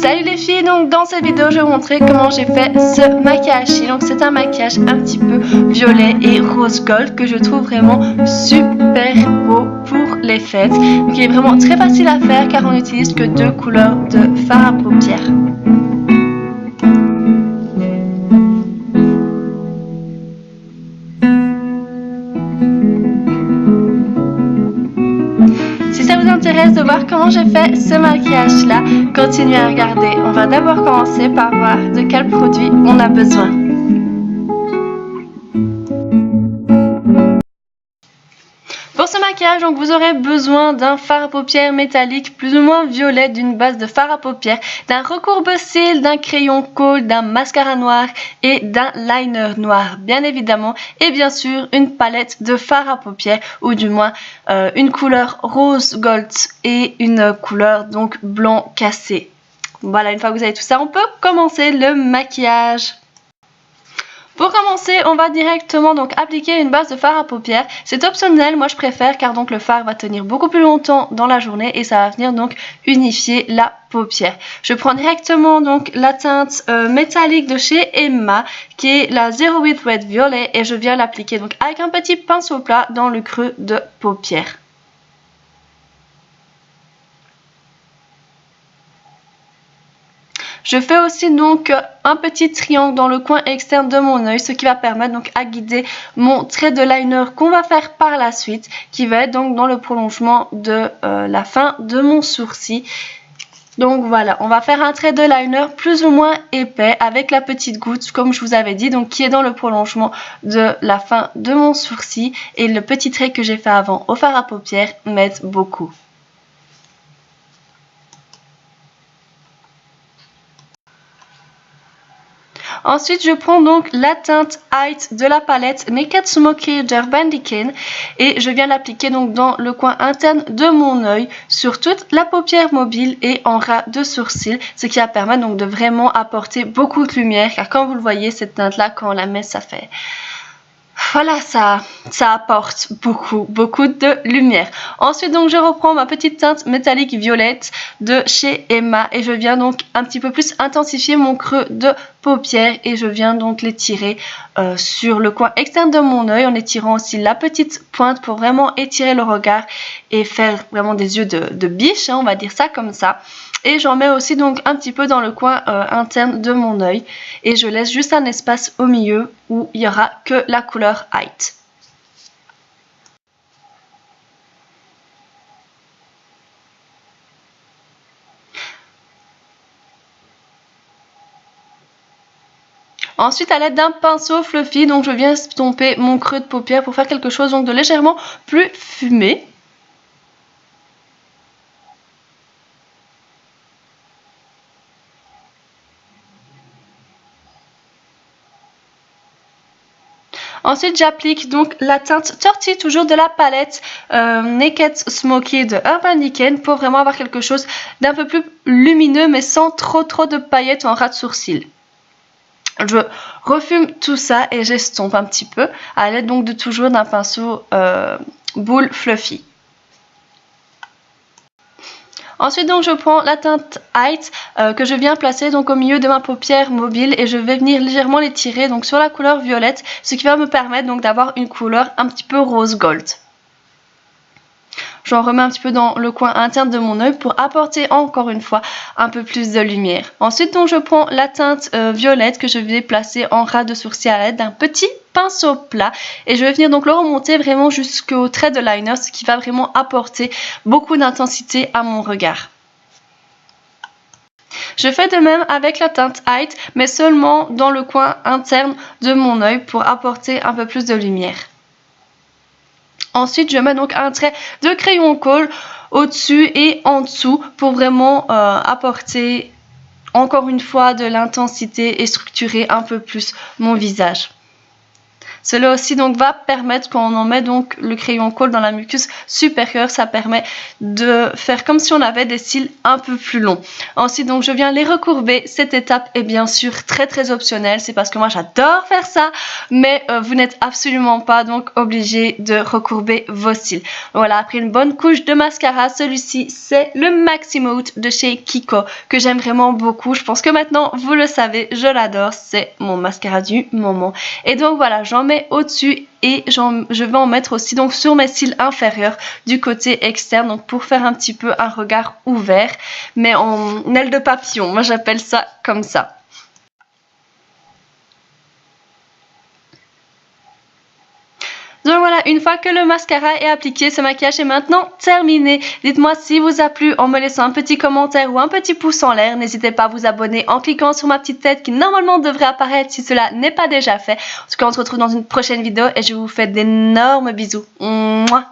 Salut les filles, donc dans cette vidéo je vais vous montrer comment j'ai fait ce maquillage-ci. Donc c'est un maquillage un petit peu violet et rose gold que je trouve vraiment super beau pour les fêtes. Donc il est vraiment très facile à faire car on n'utilise que 2 couleurs de fard à paupières. Si ça vous intéresse de voir comment j'ai fait ce maquillage là, continuez à regarder. On va d'abord commencer par voir de quel produit on a besoin. Pour ce maquillage, donc, vous aurez besoin d'un fard à paupières métallique plus ou moins violet, d'une base de fard à paupières, d'un recourbe-cils, d'un crayon colle, d'un mascara noir et d'un liner noir, bien évidemment. Et bien sûr, une palette de fard à paupières, ou du moins une couleur rose gold et une couleur donc blanc cassé. Voilà, une fois que vous avez tout ça, on peut commencer le maquillage. Pour commencer, on va directement donc appliquer une base de fard à paupières. C'est optionnel, moi je préfère car donc le fard va tenir beaucoup plus longtemps dans la journée et ça va venir donc unifier la paupière. Je prends directement donc la teinte métallique de chez Emma qui est la 08 Red Violet et je viens l'appliquer donc avec un petit pinceau plat dans le creux de paupière. Je fais aussi donc un petit triangle dans le coin externe de mon œil, ce qui va permettre donc à guider mon trait de liner qu'on va faire par la suite, qui va être donc dans le prolongement de la fin de mon sourcil. Donc voilà, on va faire un trait de liner plus ou moins épais avec la petite goutte, comme je vous avais dit, donc qui est dans le prolongement de la fin de mon sourcil. Et le petit trait que j'ai fait avant au fard à paupières m'aide beaucoup. Ensuite, je prends donc la teinte Height de la palette Naked Smoky d'Urban Decay et je viens l'appliquer donc dans le coin interne de mon œil, sur toute la paupière mobile et en ras de sourcil, ce qui va permettre donc de vraiment apporter beaucoup de lumière, car comme vous le voyez, cette teinte-là, quand on la met, ça fait... Voilà, ça apporte beaucoup de lumière. Ensuite, donc, je reprends ma petite teinte métallique violette de chez Emma et je viens donc un petit peu plus intensifier mon creux de paupière et je viens donc l'étirer sur le coin externe de mon œil en étirant aussi la petite pointe pour vraiment étirer le regard et faire vraiment des yeux de biche, hein, on va dire ça comme ça. Et j'en mets aussi donc un petit peu dans le coin interne de mon œil. Et je laisse juste un espace au milieu où il n'y aura que la couleur Height. Ensuite, à l'aide d'un pinceau fluffy, donc je viens estomper mon creux de paupière pour faire quelque chose donc de légèrement plus fumé. Ensuite, j'applique donc la teinte Torty, toujours de la palette Naked Smoky de Urban Decay pour vraiment avoir quelque chose d'un peu plus lumineux mais sans trop de paillettes en ras de sourcil. Je refume tout ça et j'estompe un petit peu à l'aide donc de toujours d'un pinceau boule fluffy. Ensuite donc je prends la teinte Height que je viens placer donc au milieu de ma paupière mobile et je vais venir légèrement l'étirer donc sur la couleur violette, ce qui va me permettre donc d'avoir une couleur un petit peu rose gold. J'en remets un petit peu dans le coin interne de mon œil pour apporter encore une fois un peu plus de lumière. Ensuite donc je prends la teinte violette que je vais placer en ras de sourcil à l'aide d'un petit pinceau plat et je vais venir donc le remonter vraiment jusqu'au trait de liner, ce qui va vraiment apporter beaucoup d'intensité à mon regard. Je fais de même avec la teinte Height mais seulement dans le coin interne de mon œil pour apporter un peu plus de lumière. Ensuite, je mets donc un trait de crayon colle au-dessus et en dessous pour vraiment apporter encore une fois de l'intensité et structurer un peu plus mon visage. Cela aussi donc va permettre, quand on en met donc le crayon colle dans la muqueuse supérieure, ça permet de faire comme si on avait des cils un peu plus longs. Ensuite donc je viens les recourber. Cette étape est bien sûr très optionnelle, c'est parce que moi j'adore faire ça, mais vous n'êtes absolument pas donc obligé de recourber vos cils. Voilà, après une bonne couche de mascara, celui-ci c'est le Maximote de chez Kiko que j'aime vraiment beaucoup. Je pense que maintenant vous le savez, je l'adore, c'est mon mascara du moment. Et donc voilà, j'en mets au-dessus et je vais en mettre aussi donc sur mes cils inférieurs du côté externe, donc pour faire un petit peu un regard ouvert, mais en aile de papillon, moi j'appelle ça comme ça. Donc voilà, une fois que le mascara est appliqué, ce maquillage est maintenant terminé. Dites-moi si vous a plu en me laissant un petit commentaire ou un petit pouce en l'air. N'hésitez pas à vous abonner en cliquant sur ma petite tête qui normalement devrait apparaître si cela n'est pas déjà fait. En tout cas, on se retrouve dans une prochaine vidéo et je vous fais d'énormes bisous. Mouah.